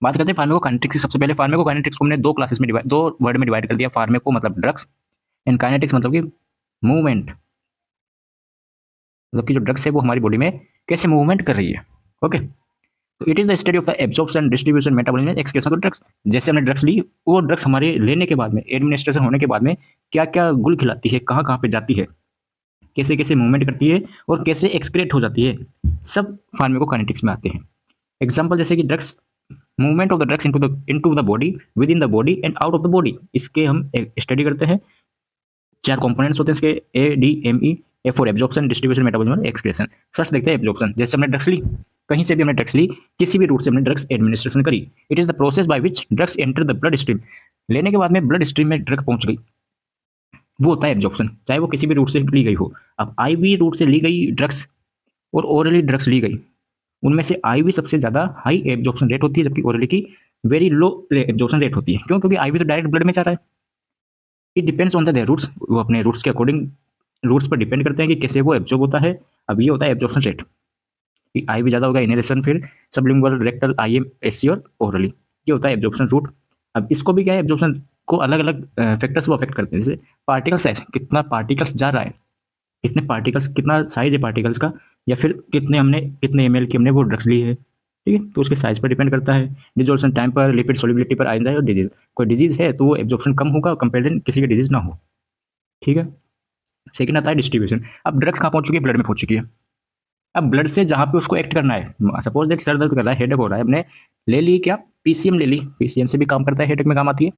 बात करते हैं फार्माकोकाइनेटिक्स की। सबसे पहले फार्माकोकाइनेटिक्स को हमने दो क्लासेस में डिवाइड, दो वर्ड में डिवाइड कर दिया। फार्माको मतलब ड्रग्स, एंड काइनेटिक्स मतलब कि मूवमेंट, मतलब कि जो ड्रग्स है वो हमारी बॉडी में कैसे मूवमेंट कर रही है, ओके। तो it is the study of the absorption, distribution, metabolism, excretion of drugs. जैसे हमने ड्रग्स ली, वो ड्रग्स हमारे लेने के बाद में, एडमिनिस्ट्रेशन होने के बाद में क्या क्या गुल खिलाती है, कहाँ कहाँ पे जाती है, कैसे कैसे मूवमेंट करती है और कैसे एक्सक्रेट हो जाती है, सब फार्माकोकाइनेटिक्स में आते हैं। एग्जाम्पल जैसे कि drugs, movement of the drugs into the body, with in the body and out of the body, इसके हम स्टडी करते हैं। चार कंपोनेंट्स होते हैं इसके, A D M E. A for absorption, distribution, metabolism और एक्सक्रेशन। फर्स्ट देखते हैं एब्जॉर्प्शन। जैसे हमने ड्रग्स ली, कहीं से भी हमने ड्रग्स ली, किसी भी रूट से हमने ड्रग्स एडमिनिस्ट्रेशन करी, it is the process by which drugs enter the blood stream. लेने के बाद में ब्लड स्ट्रीम में ड्रग पहुंच गई, वो होता है एब्जॉर्प्शन, चाहे वो किसी भी रूट से ली गई हो। अब आईवी रूट से ली गई ड्रग्स और ओरली ड्रग्स ली गई, उनमें से आईवी सबसे ज़्यादा हाई एब्जॉर्प्शन रेट होती है, जबकि ओरली की वेरी लो एब्जॉर्प्शन रेट होती है। क्यों? क्योंकि आईवी तो डायरेक्ट ब्लड में जा रहा है। It depends on the routes, वो अपने रूट्स के अकॉर्डिंग, रूट्स पर डिपेंड करते हैं कि कैसे वो एब्जॉर्ब होता है। अब ये होता है एब्जॉर्प्शन रेट, आईवी ज़्यादा होगा, इनहेलेशन, फिर सबलिंगुअल, रेक्टल, आईएम, एससी और ओरली, ये होता है एब्जॉर्प्शन रूट। अब इसको भी क्या है, एब्जॉर्प्शन को अलग अलग फैक्टर्स वो अफेक्ट करते हैं, जैसे पार्टिकल साइज, कितना पार्टिकल्स जा रहा है, कितने पार्टिकल्स, कितना साइज है पार्टिकल्स का, या फिर कितने एमएल की हमने वो ड्रग्स ली है, ठीक है, तो उसके साइज पर डिपेंड करता है। डिजोल्यूशन टाइम पर, लिपिड सोलिबिलिटी पर, एंजाइम और डिजीज। कोई डिजीज है तो वो एब्जॉर्प्शन कम होगा कंपेयर देन किसी की डिजीज ना हो, ठीक है। सेकंड आता है डिस्ट्रीब्यूशन। अब ड्रग्स कहाँ पहुंच चुकी है, ब्लड में पहुंच चुकी है। अब ब्लड से जहाँ पे उसको एक्ट करना है, सपोज देख सर दर्द कर रहा है, हेडेक हो रहा है, हमने ले ली क्या, पीसीएम ले ली, पीसीएम से भी काम करता है, हेडेक में काम आती है।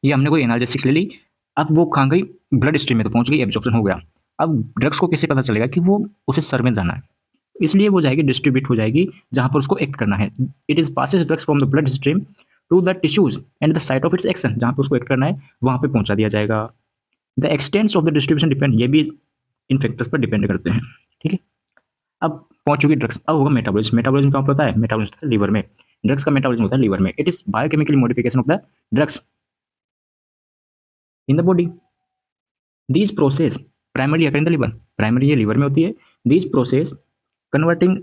ये हमने कोई एनाल्जेसिक्स ले ली, अब वो कहाँ गई, ब्लड स्ट्रीम में तो पहुंच गई, एब्जॉर्प्शन हो गया। अब ड्रग्स को कैसे पता चलेगा कि वो उसे सर में जाना है, इसलिए वो जाएगी, डिस्ट्रीब्यूट हो जाएगी जहां पर उसको एक्ट करना है। It is passes drugs from the blood stream to the tissues and the site of its action, जहां पर उसको एक्ट करना है वहां पे पहुंचा दिया जाएगा। The expanse of the distribution depend, ये भी इन फैक्टर्स पर डिपेंड करते हैं, ठीक है। अब पहुंच चुकी ड्रग्स, अब होगा मेटाबॉलिज्म। मेटाबॉलिज्म कहाँ पर होता है, मेटाबॉलिज्म होता है लीवर में। ड्रग्स का मेटाबॉलिज्म होता है लीवर में। It is biochemical modification of the drugs in the body. These process primary occur in the liver, primary ये लीवर में होती है। These process converting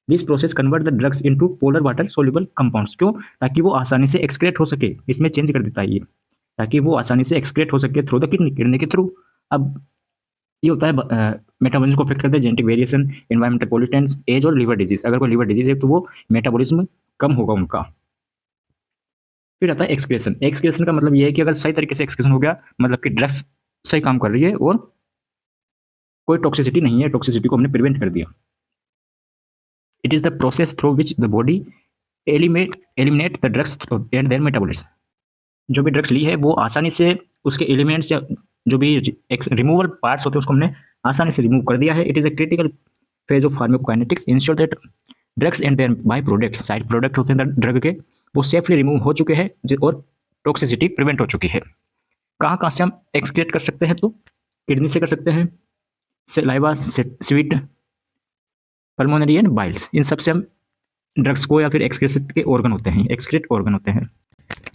this process convert the drugs into polar water soluble compounds. क्यों? ताकि वो आसानी से एक्सक्रेट हो सके, इसमें चेंज कर देता है ये, ताकि वो आसानी से एक्सक्रेट हो सके थ्रू द किडनी, किडनी के थ्रू। अब ये होता है मेटाबॉलिज्म को अफेक्ट करते हैं genetic variation, environmental pollutants, age और लिवर डिजीज। अगर कोई लिवर डिजीज है तो वो मेटाबॉलिज्म कम होगा उनका। फिर आता है एक्सक्रेशन। एक्सक्रेशन का मतलब ये है कि अगर सही तरीके से एक्सक्रेशन हो गया, मतलब कि ड्रग्स सही काम कर रही है और कोई टॉक्सिसिटी नहीं है, टॉक्सिसिटी को हमने प्रिवेंट कर दिया। It is the process through which the body eliminate the drugs and their metabolism. जो भी ड्रग्स ली है वो आसानी से उसके एलिमेंट्स या जो भी रिमूवल पार्ट्स होते हैं उसको हमने आसानी से रिमूव कर दिया है। It is a critical phase of pharmacokinetics, ensure that drugs and their by products, side product होते हैं ड्रग के, वो सेफली रिमूव हो चुके हैं और टॉक्सिसिटी प्रिवेंट हो चुकी है। कहाँ कहाँ से हम एक्सक्रेट कर सकते हैं, तो किडनी से कर सकते हैं, saliva, sweat, pulmonary and biles, इन सबसे हम ड्रग्स को, या फिर एक्सक्रेट के ऑर्गन होते हैं, एक्सक्रेट ऑर्गन होते हैं।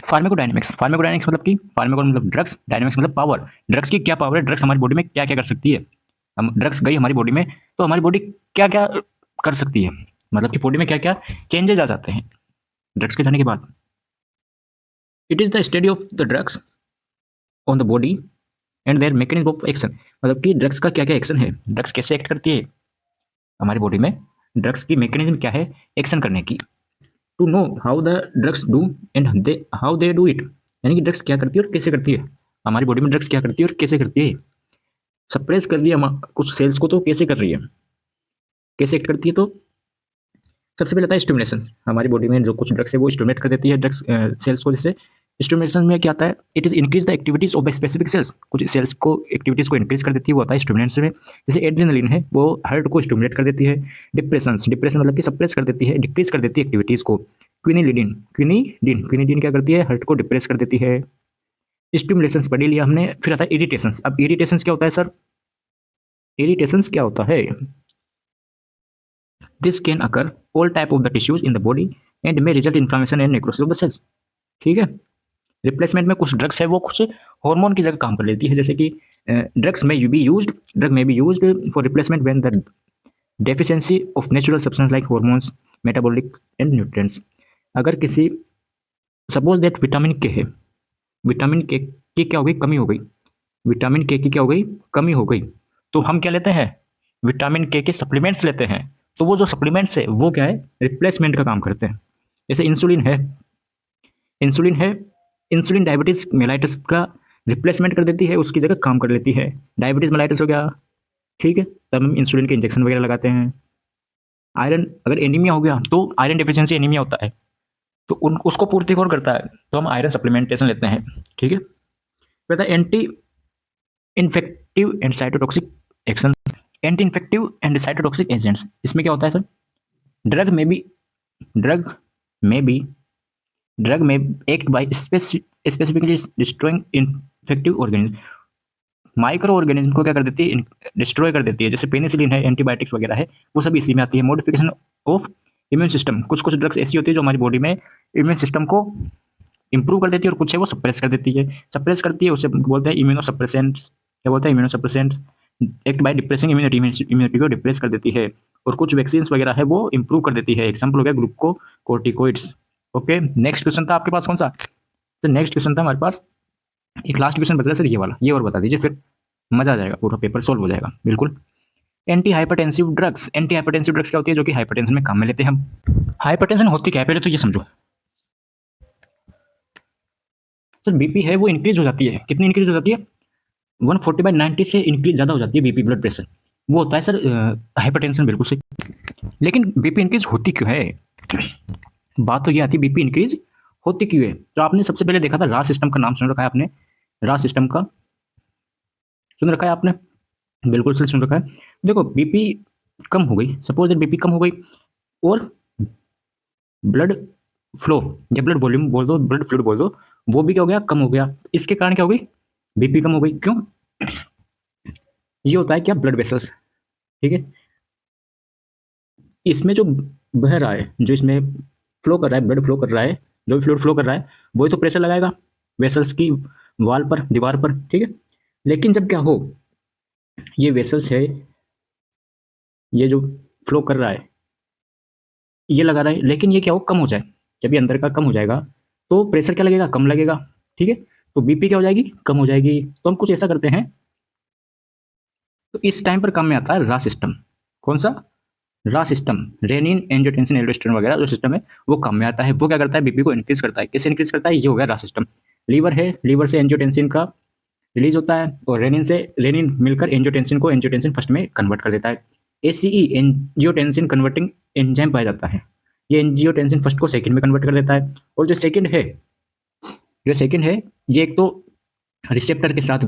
फार्माकोडायनेमिक्स, फार्माकोडायनेमिक्स मतलब कि फार्माको मतलब ड्रग्स, डायनेमिक्स मतलब पावर। ड्रग्स की क्या पावर है, ड्रग्स हमारी बॉडी में क्या क्या कर सकती है। हम ड्रग्स गई हमारी बॉडी में, तो हमारी बॉडी क्या क्या कर सकती है, मतलब कि बॉडी में क्या क्या चेंजेज आ जाते हैं ड्रग्स के जाने के बाद। It is the study of the drugs on the body and there mechanism of action, मतलब कि ड्रग्स का क्या क्या एक्शन है, ड्रग्स कैसे एक्ट करती है हमारी बॉडी में, ड्रग्स की मैकेनिज्म क्या है एक्शन करने की। To know how the drugs do and they how they do it, यानी कि ड्रग्स क्या करती है और कैसे करती है, हमारी बॉडी में ड्रग्स क्या करती है और कैसे करती है। सप्रेस कर दिया कुछ सेल्स को, तो कैसे कर रही है, कैसे एक्ट करती है। तो सबसे पहले आता है स्टिमुलेशन, हमारी बॉडी में जो कुछ ड्रग्स है वो स्टिमुलेट कर देती है ड्रग्स सेल्स को। जैसे स्टिमुलेशन में क्या आता है, it is increase the activities of the specific sales, कुछ सेल्स को एक्टिविटीज को इंक्रीज कर देती है, वो आता है स्टिमुलेंट्स में। जैसे एड्रेनलिन है वो हार्ट को स्टिमुलेट कर देती है। डिप्रेशन मतलब कि सप्रेस कर देती है, डिक्रीज कर देती है एक्टिविटीज को। क्विनिडिन क्या करती है, हार्ट को डिप्रेस कर देती है। स्टिमुलेशंस पढ़ लिया हमने। फिर आता है इरिटेशंस। अब इरिटेशंस क्या होता है सर, इरिटेशंस क्या होता है, this can occur all type of the tissues in the body and may result inflammation and necrosis of the cells. ठीक है। रिप्लेसमेंट में कुछ ड्रग्स है वो कुछ हार्मोन की जगह काम कर लेती है, जैसे कि ड्रग में be used for replacement when the deficiency of natural substance like hormones metabolic and nutrients. अगर किसी सपोज दैट विटामिन के है, विटामिन के की क्या हो गई, कमी हो गई, विटामिन के की क्या हो गई, कमी हो गई, तो हम क्या लेते हैं, विटामिन के सप्लीमेंट्स लेते हैं। तो वो जो सप्लीमेंट्स है वो क्या है, रिप्लेसमेंट का काम करते हैं। जैसे इंसुलिन है, इंसुलिन डायबिटीज मेलाइटिस का रिप्लेसमेंट कर देती है, उसकी जगह काम कर लेती है। डायबिटीज मेलाइटिस हो गया, ठीक है, तब हम इंसुलिन के इंजेक्शन वगैरह लगाते हैं। आयरन, अगर एनीमिया हो गया तो आयरन डिफिशिएंसी एनीमिया होता है, तो उसको पूर्ति कौन करता है, तो हम आयरन सप्लीमेंटेशन लेते हैं। ठीक है। फिर anti infective and cytotoxic action, anti infective and cytotoxic agents, इसमें क्या होता है सर, ड्रग में बी ड्रग में बी ड्रग में act by specifically destroying infective organism, micro organism को क्या कर देती है, डिस्ट्रॉय कर देती है। जैसे पेनिसिलिन है, एंटीबायोटिक्स वगैरह है, वो सब इसी में आती है। मॉडिफिकेशन ऑफ इम्यून सिस्टम, कुछ कुछ ड्रग्स ऐसी होती है जो हमारी बॉडी में इम्यून सिस्टम को इंप्रूव कर देती है और कुछ है वो सप्रेस कर देती है। सप्रेस करती है उसे बोलते हैं इम्यूनो सप्रेसेंट्स। क्या बोलते हैं, immuno suppressants. Act by depressing immunity को डिप्रेस कर देती है। और कुछ वैक्सीन वगैरह है वो इंप्रूव कर देती है। एग्जाम्पल हो गया ग्लूकोकोर्टिकोइड्स। ओके, नेक्स्ट क्वेश्चन था आपके पास कौन सा, तो नेक्स्ट क्वेश्चन था हमारे पास एक लास्ट क्वेश्चन बचा सर, ये वाला, ये और बता दीजिए, फिर मजा आ जाएगा, पूरा पेपर सोल्व हो जाएगा बिल्कुल। Anti hypertensive drugs, anti hypertensive drugs क्या होती है, जो कि हाइपरटेंशन में काम में लेते हैं हम। हाइपरटेंशन होती क्या है, पहले तो ये समझो सर, बीपी है वो इंक्रीज हो जाती है, कितनी इंक्रीज हो जाती है, 140/90 से इंक्रीज ज़्यादा हो जाती है बीपी, ब्लड प्रेशर, वो होता है सर हाइपरटेंशन, बिल्कुल सही। लेकिन बीपी इंक्रीज होती क्यों है, बात तो ये आती है बीपी इंक्रीज होती क्यों है। तो आपने सबसे पहले देखा था रा सिस्टम का नाम सुन रखा है आपने, रा सिस्टम का सुन रखा है आपने, बिल्कुल सही सुन रखा है। देखो बीपी कम हो गई, सपोज बीपी कम हो गई और ब्लड फ्लो या ब्लड वॉल्यूम बोल दो, ब्लड फ्लूइड बोल दो, वो भी क्या हो गया, कम हो गया। इसके कारण क्या हो गई, बीपी कम हो गई। क्यों, ये होता है क्या, ब्लड वेसल्स, ठीक है, इसमें जो बह रहा है, जो इसमें फ्लो कर रहा है, ब्लड फ्लो कर रहा है, जो भी फ्लूइड फ्लो कर रहा है वही तो प्रेशर लगाएगा वेसल्स की वॉल पर, दीवार पर, ठीक है। लेकिन जब क्या हो, ये वेसल्स है, ये जो फ्लो कर रहा है, ये लगा रहा है, लेकिन ये क्या हो, कम हो जाए, जब ये अंदर का कम हो जाएगा तो प्रेशर क्या लगेगा, कम लगेगा, ठीक है। तो बीपी क्या हो जाएगी, कम हो जाएगी। तो हम कुछ ऐसा करते हैं, तो इस टाइम पर काम में आता है रा सिस्टम। कौन सा, रा सिस्टम, रेनिन एंजियोटेंसिन एल्डोस्टेरोन वगैरह जो सिस्टम है वो काम में आता है। वो क्या करता है, बीपी को इंक्रीज करता है। कैसे इंक्रीज करता है, ये हो गया रा सिस्टम। लीवर है, लीवर से एंजियोटेंसिन का रिलीज होता है और रेनिन मिलकर एंजियोटेंसिन को एंजियोटेंसिन फर्स्ट में कन्वर्ट कर देता है। एसीई एंजियोटेंसिन कन्वर्टिंग एंजाइम पाया जाता है, ये एंजियोटेंसिन फर्स्ट को सेकंड में कन्वर्ट कर देता है। और जो सेकंड है ये एक तो रिसेप्टर के साथ,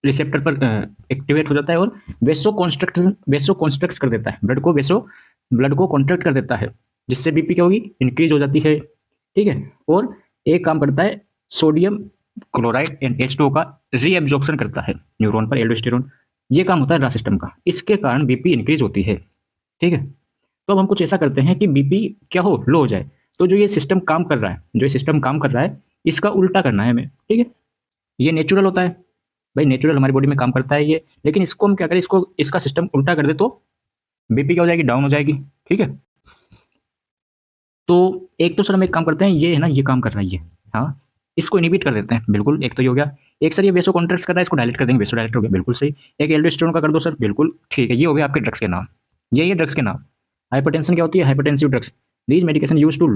रिसेप्टर पर एक्टिवेट हो जाता है और वेसो कॉन्स्ट्रक्ट कर देता है, ब्लड को कॉन्ट्रैक्ट कर देता है, जिससे बीपी क्या होगी, इंक्रीज हो जाती है, ठीक है। और एक काम करता है, सोडियम क्लोराइड एंड H2O का रीएब्जॉर्प्शन करता है न्यूरॉन पर, एल्डोस्टेरोन, ये काम होता है रा सिस्टम का। इसके कारण बीपी इंक्रीज होती है, ठीक है। तो अब हम कुछ ऐसा करते हैं कि बीपी क्या हो, लो हो जाए। तो जो ये सिस्टम काम कर रहा है, इसका उल्टा करना है हमें, ठीक है। ये नेचुरल होता है, भाई नेचुरल हमारी बॉडी में काम करता है ये, लेकिन इसको हम क्या करें, इसको इसका सिस्टम उल्टा कर दे तो बीपी क्या हो जाएगी, डाउन हो जाएगी। ठीक है, तो एक तो सर हम एक काम करते हैं, ये है ना, ये काम कर रहा है ये, हाँ, इसको इनिबिट कर देते हैं, बिल्कुल, एक तो ये हो गया। एक सर ये वेसो कॉन्ट्रैक्ट कर रहा है, इसको डायलेट कर देंगे, वेसो डायलेट हो गया, बिल्कुल सही। एक एल्डोस्टेरोन का कर दो सर, बिल्कुल ठीक है, ये हो गया आपके ड्रग्स के नाम, ये ड्रग्स के नाम। हाइपरटेंशन क्या होती है, hypertensive drugs, these medication use to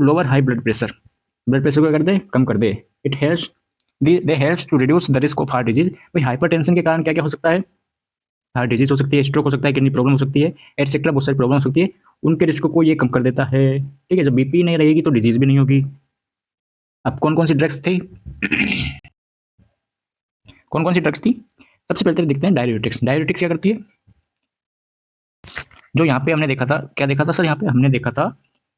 lower high blood pressure, blood pressure को क्या कर दे, कम कर दे। It helps, they helps to reduce the risk of heart disease. भाई हाइपरटेंशन के कारण क्या क्या हो सकता है, हार्ट डिजीज हो सकती है, स्ट्रोक हो सकता है, किडनी प्रॉब्लम हो सकती है, एटसेट्रा, बहुत सारी प्रॉब्लम हो सकती है, उनके रिस्क को ये कम कर देता है। ठीक है, जब बीपी नहीं रहेगी तो डिजीज भी नहीं होगी। अब कौन कौन सी ड्रग्स थी, कौन कौन सी ड्रग्स थी, सबसे पहले देखते हैं डाययूरेटिक्स। डाययूरेटिक्स क्या करती है, जो यहाँ पे हमने देखा था, क्या देखा था सर, यहाँ पे हमने देखा था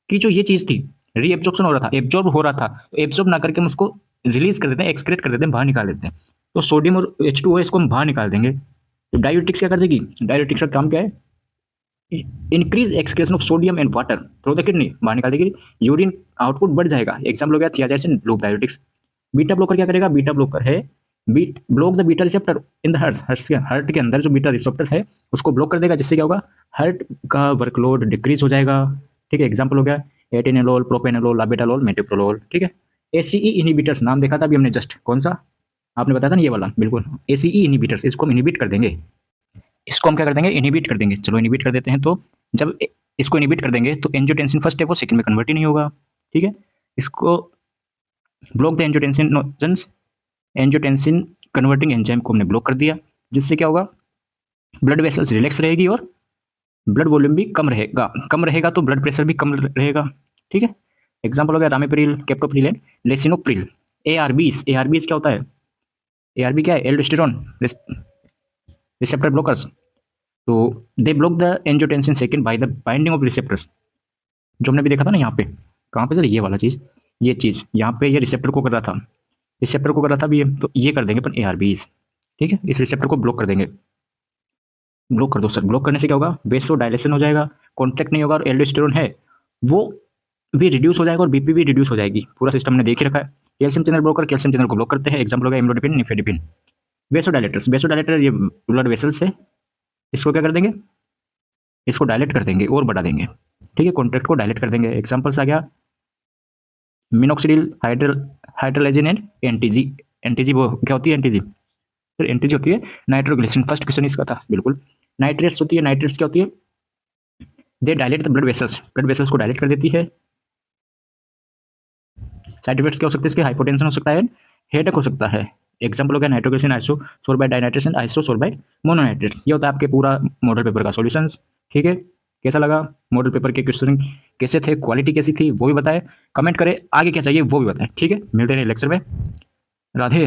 कि जो ये चीज थी, रीएब्जॉर्प्शन हो रहा था, एब्जॉर्ब हो रहा था, तो एब्जॉर्ब ना करके हम उसको रिलीज कर देते हैं, एक्सक्रेट कर देते हैं, बाहर निकाल देते हैं। तो सोडियम और H2O इसको हम बाहर निकाल देंगे। तो डाययूरेटिक्स क्या कर देगी, डाययूरेटिक्स का काम क्या है, increase excretion of sodium and water through the kidney, बाहर निकाल देगी, यूरिन आउटपुट बढ़ जाएगा। एग्जाम्पल हो गया थियाजाइसिन, लूप डाययूरेटिक्स। बीटा ब्लॉकर क्या करेगा, बीटा ब्लॉकर है, beat block the beta receptor in the heart के अंदर जो बीटा रिसेप्टर है उसको ब्लॉक कर देगा, जिससे क्या होगा, हार्ट का वर्कलोड डिक्रीज हो जाएगा। ठीक है, एग्जाम्पल हो गया एटेनोल, प्रोपेनोल, लाबेटालोल, मेटोप्रोलोल। ठीक है, एसीई इनहिबिटर्स नाम देखा था अभी हमने जस्ट, कौन सा आपने बताया था ना, ये वाला, बिल्कुल एसीई इनहिबिटर्स, इसको हम इनहिबिट कर देंगे, इसको हम क्या कर देंगे, इनहिबिट कर देंगे। चलो इनहिबिट कर देते हैं, तो जब इसको इनहिबिट कर देंगे तो एंजियोटेंसिन फर्स्ट है वो सेकंड में कन्वर्ट ही नहीं होगा। ठीक है, इसको block the angiotensin, angiotensin converting enzyme को हमने ब्लॉक कर दिया, जिससे क्या होगा, ब्लड वेसल्स रिलैक्स रहेगी और ब्लड वॉल्यूम भी कम रहेगा, कम रहेगा तो ब्लड प्रेशर भी कम रहेगा। ठीक है, एग्जाम्पल हो गया ramipril, captopril and lisinopril. ARBs, ARBs क्या होता है, एआरबी क्या है, एल्डोस्टेरोन रिसेप्टर ब्लॉकर्स। तो they block the angiotensin second by the binding of receptors, जो हमने भी देखा था ना यहाँ पे, कहाँ पे सर, ये वाला चीज़, ये चीज़ यहाँ पे, ये रिसेप्टर को कर रहा था, रिसेप्टर को कर रहा था भी ये, तो ये कर देंगे अपन एआरबीज। ठीक है, इस रिसेप्टर को ब्लॉक कर देंगे, ब्लॉक कर दो सर। ब्लॉक करने से क्या होगा, वेसो डायलेशन हो जाएगा, कॉन्ट्रैक्ट नहीं होगा, और एल्डोस्टेरोन है वो भी रिड्यूस हो जाएगा और बीपी भी रिड्यूस हो जाएगी। पूरा सिस्टम हमने देख ही रखा है। Calcium channel blocker calcium channel को ब्लॉक करते हैं, एग्जाम्पल हो गया इमलोडिपिन, निफेडिपिन। वेसो डायलेटर्स, वेसो डायलेटर ये ब्लड वेसल्स है, इसको क्या कर देंगे, इसको डायलेट कर देंगे और बढ़ा देंगे। ठीक है, कॉन्ट्रैक्ट को डायलेट कर देंगे। एग्जाम्पल्स आ गया मिनोक्सिडिल, हाइड्रोलाइजिन एंड एनटीजी। एनटीजी वो क्या होती है, एनटीजी सर, एनटीजी होती है नाइट्रोग्लिसरीन, फर्स्ट क्वेश्चन इसका था, बिल्कुल। नाइट्रेट्स होती है, नाइट्रेट्स क्या होती है, they dilate the blood vessels, blood vessels को डायलेट कर देती है। साइड इफेक्ट्स क्या हो सकते हैं इसके, हाइपोटेंशन हो सकता है, हेडेक हो सकता है। एग्जाम्पल हो गया नाइट्रोग्लिसरीन आइसो सोर बाय डाइनाइट्रेशन, आइसो सोर बाय मोनोनाइट्रेट्स। ये होता है आपके पूरा मॉडल पेपर का सॉल्यूशंस। ठीक है, कैसा लगा मॉडल पेपर के क्वेश्चन, कैसे थे, क्वालिटी कैसी थी, वो भी बताएं, कमेंट करें, आगे क्या चाहिए वो भी बताएं। ठीक है, मिलते हैं लेक्चर में, राधे।